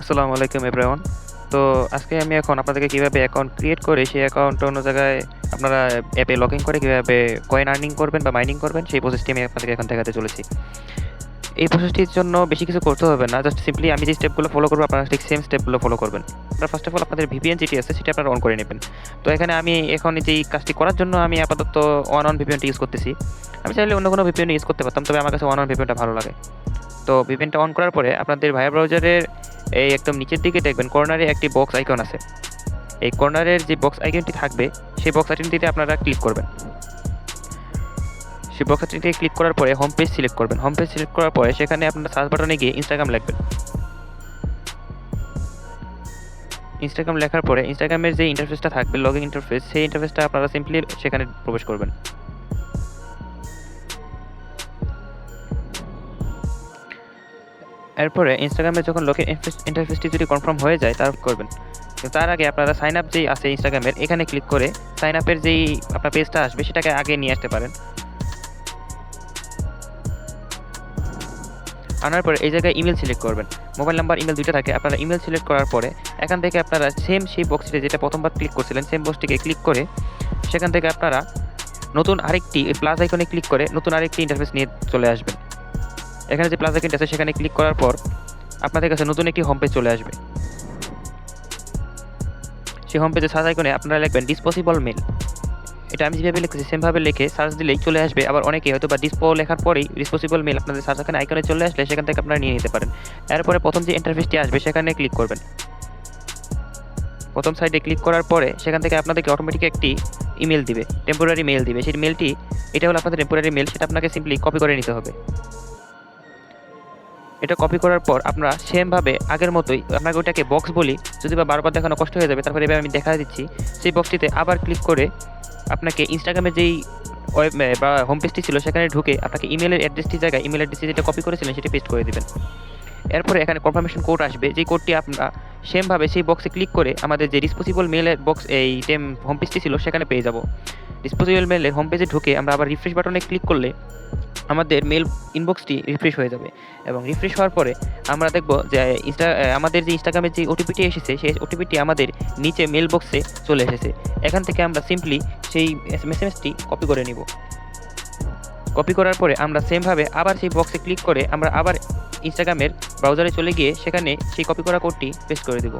আসসালামু আলাইকুম এভরিওয়ান। তো আজকে আমি এখন আপনাদেরকে কিভাবে অ্যাকাউন্ট ক্রিয়েট করে সেই অ্যাকাউন্ট অন্য জায়গায় আপনারা অ্যাপে লগইন করে কিভাবে কয়েন আর্নিং করবেন বা মাইনিং করবেন সেই প্রসেসটি আমি আপনাদেরকে এখন দেখাতে চলেছি। এই প্রসেসটির জন্য বেশি কিছু করতে হবে না। জাস্ট সিম্পলি আমি যে স্টেপগুলো ফলো করব আপনারা ঠিক সেম স্টেপগুলো ফলো করবেন। আপনারা ফার্স্ট অফ অল আপনাদের ভিপিএন যেটি আছে সেটা আপনারা অন করে নেবেন। তো এখানে আমি এখন যেই কাজটি করার জন্য আমি আপাতত ওয়ান অন ভিপিএনটি ইউজ করতেছি। আমি চাইলে অন্য কোনো ভিপিএন ইউজ করতে পারতাম, তবে আমার কাছে ওয়ান অন ভিপিএনটা ভালো লাগে। তো ভিপিএনটা অন করার পরে আপনাদের ভায়া ব্রাউজারের এই একদম নিচের দিকে দেখবেন কর্নারে একটি বক্স আইকন আছে। এই কর্নারের যে বক্স আইকনটি থাকবে সেই বক্স আইকনটিতে আপনারা ক্লিক করবেন। সেই বক্স আইকনটিতে ক্লিক করার পরে হোম পেজ সিলেক্ট করবেন। হোম পেজ সিলেক্ট করার পরে সেখানে আপনারা সার্চ বাটনে গিয়ে ইনস্টাগ্রাম লিখবেন। ইনস্টাগ্রাম লেখার পরে ইনস্টাগ্রামের যে ইন্টারফেসটা থাকবে লগইন ইন্টারফেস, সেই ইন্টারফেসটা আপনারা সিম্পলি সেখানে প্রবেশ করবেন। এরপরে ইনস্টাগ্রামে যখন লগইন ইন্টারফেসটি যদি কনফার্ম হয়ে যায় তার করবেন। তো তার আগে আপনারা সাইন আপ যেই আছে ইনস্টাগ্রামের এখানে ক্লিক করে সাইন আপের যেই আপনার পেজটা আসবে সেটাকে আগে নিয়ে আসতে পারেন। আনার পরে এই জায়গায় ইমেল সিলেক্ট করবেন। মোবাইল নাম্বার ইমেল দুইটা থাকে। আপনারা ইমেল সিলেক্ট করার পরে এখান থেকে আপনারা সেম সেই বক্সটিতে যেটা প্রথমবার ক্লিক করছিলেন সেম বক্সটিকে ক্লিক করে সেখান থেকে আপনারা নতুন আরেকটি প্লাস আইকনে ক্লিক করে নতুন আরেকটি ইন্টারফেস নিয়ে চলে আসবেন। এখানে যে প্লাস আইকনটি আছে সেখানে ক্লিক করার পর আপনাদের কাছে নতুন একটি হোম পেজ চলে আসবে। সেই হোম পেজে সার্চ আইকনে আপনারা লিখবেন ডিসপোজেবল মেল। এটা আমি যেভাবে লিখেছি সেমভাবে লিখে সার্চ দিলেই চলে আসবে। আবার অনেকেই হয়তো বা ডিসপো লেখার পরেই ডিসপোজেবল মেল আপনাদের সার্চ এখানে আইকনে চলে আসলে সেখান থেকে আপনারা নিয়ে নিতে পারেন। এরপরে প্রথম যে ইন্টারফেসটি আসবে সেখানে ক্লিক করবেন। প্রথম সাইডে ক্লিক করার পরে সেখান থেকে আপনাদেরকে অটোমেটিক একটি ইমেল দিবে, টেম্পোরারি মেল দিবে। সেই মেলটি এটা হলো আপনাদের টেম্পোরারি মেল, সেটা আপনাকে সিম্পলি কপি করে নিতে হবে। এটা কপি করার পর আপনারা সেমভাবে আগের মতোই আপনাকে ওটাকে বক্স বলি, যদি বা বারবার দেখানো কষ্ট হয়ে যাবে তারপরে এভাবে আমি দেখা দিচ্ছি। সেই বক্সটিতে আবার ক্লিক করে আপনাকে ইনস্টাগ্রামের যেই ওয়েব বা হোম পেজটি ছিল সেখানে ঢুকে আপনাকে ইমেলের অ্যাড্রেসটির জায়গায় ইমেল অ্যাড্রেসটি যেটা কপি করেছিলেন সেটি পেস্ট করে দেবেন। এরপরে এখানে কনফার্মেশন কোড আসবে, যেই কোডটি আপনারা সেমভাবে সেই বক্সে ক্লিক করে আমাদের যে ডিসপোজেবল মেলের বক্স এই হোম পেজটি ছিল সেখানে পেয়ে যাব। ডিসপোজেবল মেলের হোম পেজে ঢুকে আমরা আবার রিফ্রেশ বাটনে ক্লিক করলে আমাদের মেল ইনবক্সটি রিফ্রেশ হয়ে যাবে এবং রিফ্রেশ হওয়ার পরে আমরা দেখব যে আমাদের যে ইনস্টাগ্রামের যে ওটিপিটি এসেছে সেই ওটিপিটি আমাদের নিচে মেল বক্সে চলে এসেছে। এখান থেকে আমরা সিম্পলি সেই এসএমএসটি কপি করে নিব। কপি করার পরে আমরা সেমভাবে আবার সেই বক্সে ক্লিক করে আমরা আবার ইনস্টাগ্রামের ব্রাউজারে চলে গিয়ে সেখানে সেই কপি করা কোডটি পেস্ট করে দেব।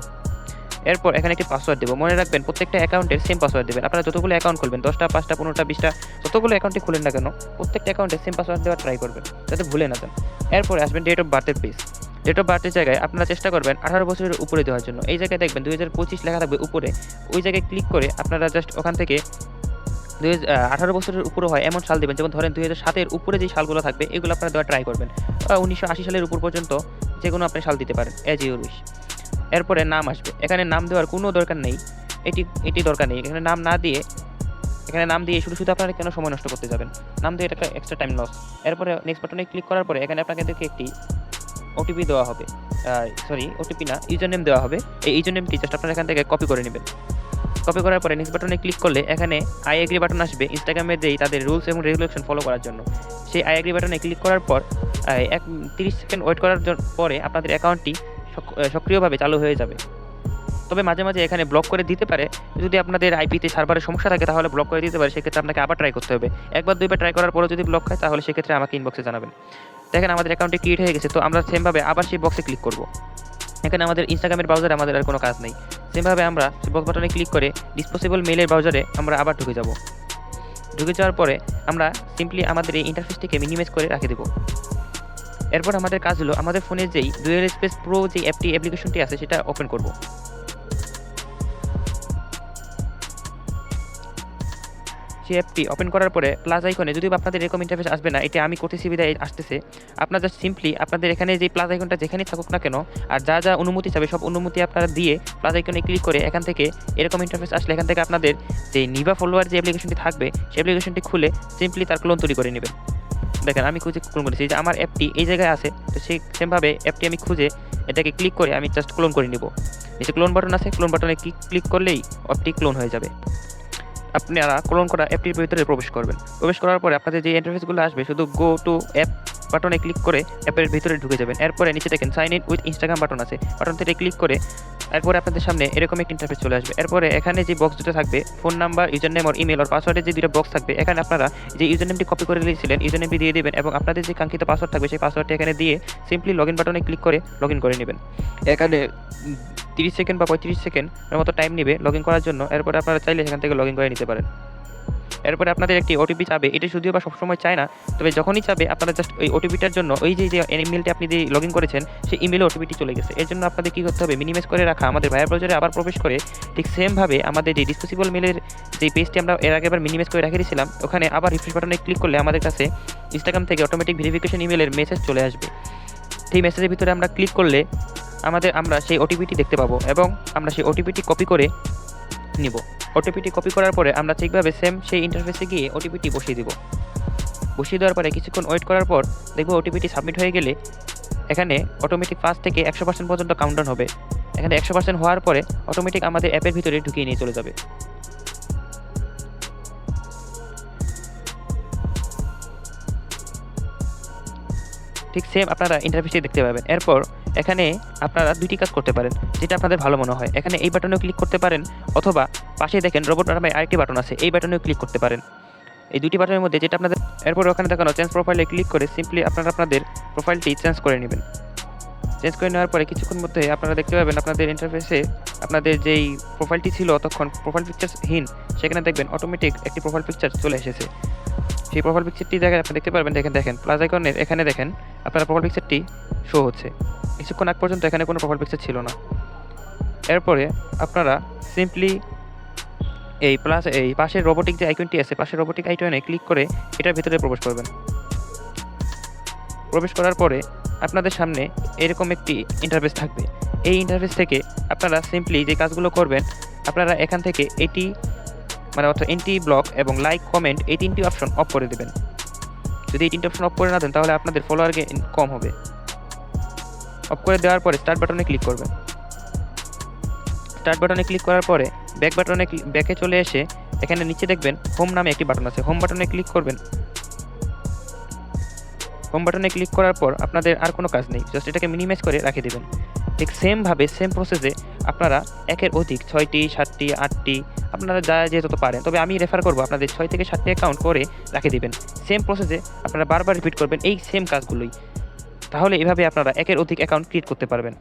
এরপর এখানে একটি পাসওয়ার্ড দেবো। মনে রাখবেন প্রত্যেকটা অ্যাকাউন্টের সেম পাসওয়ার্ড দেবেন। আপনারা যতগুলো অ্যাকাউন্ট খুলবেন 10টা 5টা 15টা 20টা যতগুলো অ্যাকাউন্টে খুলেন না কেন প্রত্যেকটা অ্যাকাউন্টে সেম পাসওয়ার্ড দেওয়ার ট্রাই করবেন যাতে ভুলে না যান। এরপরে আসবেন ডেট অফ বার্থের পেজ। ডেট অফ বার্থের জায়গায় আপনারা চেষ্টা করবেন 18 বছরের উপরে দেওয়ার জন্য। এই জায়গায় দেখবেন 2025 লেখা থাকবে উপরে, ওই জায়গায় ক্লিক করে আপনারা জাস্ট ওখান থেকে 18 বছরের উপরে হয় এমন সাল দেবেন। যেমন ধরেন 2007-এর উপরে যে সালগুলো থাকবে এগুলো আপনারা দেওয়ার ট্রাই করবেন। 1980 সালের উপর পর্যন্ত যে কোনো আপনি সাল দিতে পারেন, অ্যাজ ইউর উইশ। এরপরে নাম আসবে। এখানে নাম দেওয়ার কোনো দরকার নেই, এটি দরকার নেই। এখানে নাম না দিয়ে এখানে নাম দিয়ে শুধু আপনারা কেন সময় নষ্ট করতে যাবেন? নাম দিয়ে এটা একটা এক্সট্রা টাইম লস। এরপরে নেক্সট বাটনে ক্লিক করার পরে এখানে আপনাদেরকে একটি ওটিপি দেওয়া হবে, ওটিপি না, ইউজার নেম দেওয়া হবে। এই ইউজার নেমটি জাস্ট আপনারা এখান থেকে কপি করে নেবেন। কপি করার পরে নেক্সট বাটনে ক্লিক করলে এখানে আই এগ্রি বাটন আসবে ইনস্টাগ্রামের যেই তাদের রুলস এবং রেগুলেশন ফলো করার জন্য। সেই আই এগ্রি বাটনে ক্লিক করার পর 30 সেকেন্ড ওয়েট করার পরে আপনাদের অ্যাকাউন্টটি সক্রিয়ভাবে চালু হয়ে যাবে। তবে মাঝে মাঝে এখানে ব্লক করে দিতে পারে। যদি আপনাদের আইপিতে সার্ভারের সমস্যা থাকে তাহলে ব্লক করে দিতে পারে, সেক্ষেত্রে আপনাকে আবার ট্রাই করতে হবে। একবার দুইবার ট্রাই করার পরে যদি ব্লক হয় তাহলে সেক্ষেত্রে আমাকে ইনবক্সে জানাবেন। দেখেন আমাদের অ্যাকাউন্টটি ক্রিয়েট হয়ে গেছে। তো আমরা সেমভাবে আবার সেই বক্সে ক্লিক করব। এখানে আমাদের ইনস্টাগ্রামের ব্রাউজারে আমাদের আর কোনো কাজ নেই। সেমভাবে আমরা বক্স বাটনে ক্লিক করে ডিসপোজেবল মেলের ব্রাউজারে আমরা আবার ঢুকে যাব। ঢুকে যাওয়ার পরে আমরা সিম্পলি আমাদের এই ইন্টারফেসটিকে মিনিমাইজ করে রেখে দেব। এরপর আমাদের কাজ হলো আমাদের ফোনের যেই ডুয়েল স্পেস প্রো যে অ্যাপ্লিকেশনটি আছে সেটা ওপেন করব। সেই অ্যাপটি ওপেন করার পরে প্লাস আইকনে যদি আপনাদের এরকম ইন্টারফেস আসবে না, এটা আমি করতেছি বিধায় আসতেছে। আপনারা জাস্ট সিম্পলি আপনাদের এখানে যে প্লাস আইকনটা যেখানেই থাকুক না কেন আর যা যা অনুমতি চাবে সব অনুমতি আপনারা দিয়ে প্লাস আইকনে ক্লিক করে এখান থেকে এরকম ইন্টারফেস আসলে এখান থেকে আপনাদের যে নিভা ফলোয়ার যে অ্যাপ্লিকেশনটি থাকবে সেই অ্যাপ্লিকেশনটি খুলে সিম্পলি তার ক্লোন তৈরি করে নেবেন। দেখেন আমি খুঁজে ক্লোন করেছি, যে আমার অ্যাপটি এই জায়গায় আছে। তো সেই সেমভাবে অ্যাপটি আমি খুঁজে এটাকে ক্লিক করে আমি জাস্ট ক্লোন করে নেব। নিচে ক্লোন বাটন আছে, ক্লোন বাটনে ক্লিক করলেই অ্যাপটি ক্লোন হয়ে যাবে। আপনারা ক্লোন করা অ্যাপটির ভিতরে প্রবেশ করবেন। প্রবেশ করার পরে আপনাদের যে ইন্টারফেসগুলো আসবে শুধু গো টু অ্যাপ বাটনে ক্লিক করে অ্যাপের ভিতরে ঢুকে যাবেন। এরপরে নিচে দেখেন sign in with Instagram button আছে, বাটনটিতে ক্লিক করে এরপরে আপনাদের সামনে এরকম একটা ইন্টারফেস চলে আসবে। এরপরে এখানে যে বক্স দুটো থাকবে, ফোন নাম্বার, ইউজার নেম আর ইমেল আর পাসওয়ার্ডের যে দুটো বক্স থাকবে, এখানে আপনারা যে ইউজার নেমটি কপি করে নিয়েছিলেন ইউজার নেমটি দিয়ে দেবেন এবং আপনাদের যে কাঙ্ক্ষিত পাসওয়ার্ড থাকবে সেই পাসওয়ার্ডটি এখানে দিয়ে সিম্পলি লগ ইন বাটনে ক্লিক করে লগ ইন করে নেবেন। এখানে 30 সেকেন্ড বা 35 সেকেন্ডের মতো টাইম নেবে লগ ইন করার জন্য। এরপরে আপনারা চাইলে এখান থেকে লগ ইন করে নিতে পারেন। এরপরে আপনাদের একটি ওটিপি চাবে, এটা যদিও বা সবসময় চায় না, তবে যখনই চাবে আপনারা জাস্ট ওই ওটিপিটার জন্য ওই যে ইমেলটি আপনি যে লগ ইন করেছেন সেই ইমেলে ওটিপিটি চলে গেছে। এর জন্য আপনাদের কী করতে হবে, মিনিমাইজ করে রাখা আমাদের ভায়া ব্রাউজারে আবার প্রবেশ করে ঠিক সেমভাবে আমাদের যে ডিসপোজেবল মেলের যে পেজটি আমরা এর আগে আবার মিনিমাইজ করে রেখে দিয়েছিলাম ওখানে আবার রিফ্রেশ বাটনে ক্লিক করলে আমাদের কাছে ইনস্টাগ্রাম থেকে অটোমেটিক ভেরিফিকেশন ইমেলের মেসেজ চলে আসবে। সেই মেসেজের ভিতরে আমরা ক্লিক করলে আমরা সেই ওটিপিটি দেখতে পাবো এবং আমরা সেই ওটিপিটি কপি করে নিব। ওটিপিটি কপি করার পরে আমরা ঠিকভাবে সেম সেই ইন্টারফেসে গিয়ে ওটিপিটি বসিয়ে দিব। বসিয়ে দেওয়ার পরে কিছুক্ষণ ওয়েট করার পর দেখব ওটিপিটি সাবমিট হয়ে গেলে এখানে অটোমেটিক 5 থেকে 100% পর্যন্ত কাউন্টডাউন হবে। এখানে 100% হওয়ার পরে অটোমেটিক আমাদের অ্যাপের ভিতরে ঢুকিয়ে নিয়ে চলে যাবে। ঠিক সেম আপনারা ইন্টারফেসটি দেখতে পাবেন। এরপর এখানে আপনারা দুইটি কাজ করতে পারেন যেটা আপনাদের ভালো মনে হয়। এখানে এই বাটনেও ক্লিক করতে পারেন অথবা পাশে দেখেন রোবট নামে আরেকটি বাটন আছে, এই বাটনেও ক্লিক করতে পারেন। এই দুটি বাটনের মধ্যে যেটা আপনাদের এরপর ওখানে দেখানো চেঞ্জ প্রোফাইলে ক্লিক করে সিম্পলি আপনারা আপনাদের প্রোফাইলটি চেঞ্জ করে নেবেন। চেঞ্জ করে নেওয়ার পরে কিছুক্ষণ মধ্যে আপনারা দেখতে পাবেন আপনাদের ইন্টারফেসে আপনাদের যেই প্রোফাইলটি ছিল তখন প্রোফাইল পিকচারহীন, সেখানে দেখবেন অটোমেটিক একটি প্রোফাইল পিকচার চলে এসেছে। সেই প্রোফাইল পিকচারটি জায়গায় আপনি দেখতে পারবেন, দেখেন প্লাস আইকনের এখানে দেখেন আপনারা প্রোফাইল পিকচারটি শো হচ্ছে। কিছুক্ষণ আগ পর্যন্ত এখানে কোনো প্রোফাইল পিকচার ছিল না। এরপরে আপনারা সিম্পলি এই পাশের রোবোটিক যে আইকনটি আছে পাশের রোবোটিক আইকনে ক্লিক করে এটার ভিতরে প্রবেশ করবেন। প্রবেশ করার পরে আপনাদের সামনে এরকম একটি ইন্টারফেস থাকবে। এই ইন্টারফেস থেকে আপনারা সিম্পলি যে কাজগুলো করবেন আপনারা এখান থেকে এটি অর্থাৎ এন্টি ব্লক এবং লাইক কমেন্ট এই তিনটি অপশন অফ করে দেবেন। যদি এই তিনটি অপশন অফ করে না দেন তাহলে আপনাদের ফলোয়ার কম হবে। অফ করে দেওয়ার পরে স্টার্ট বাটনে ক্লিক করবেন। স্টার্ট বাটনে ক্লিক করার পরে ব্যাকে চলে এসে এখানে নিচে দেখবেন হোম নামে একটি বাটন আছে, হোম বাটনে ক্লিক করবেন। হোম বাটনে ক্লিক করার পর আপনাদের আর কোনো কাজ নেই, জাস্ট এটাকে মিনিমাইজ করে রেখে দেবেন। ঠিক সেমভাবে সেম প্রসেসে আপনারা একের অধিক 6টি 7টি 8টি আপনারা যে যত পারেন, তবে আমি রেফার করবো আপনাদের 6 থেকে 7টি অ্যাকাউন্ট করে রেখে দিবেন। সেম প্রসেসে আপনারা বারবার রিপিট করবেন এই সেম কাজগুলোই, তাহলে এভাবে আপনারা একের অধিক অ্যাকাউন্ট ক্রিয়েট করতে পারবেন।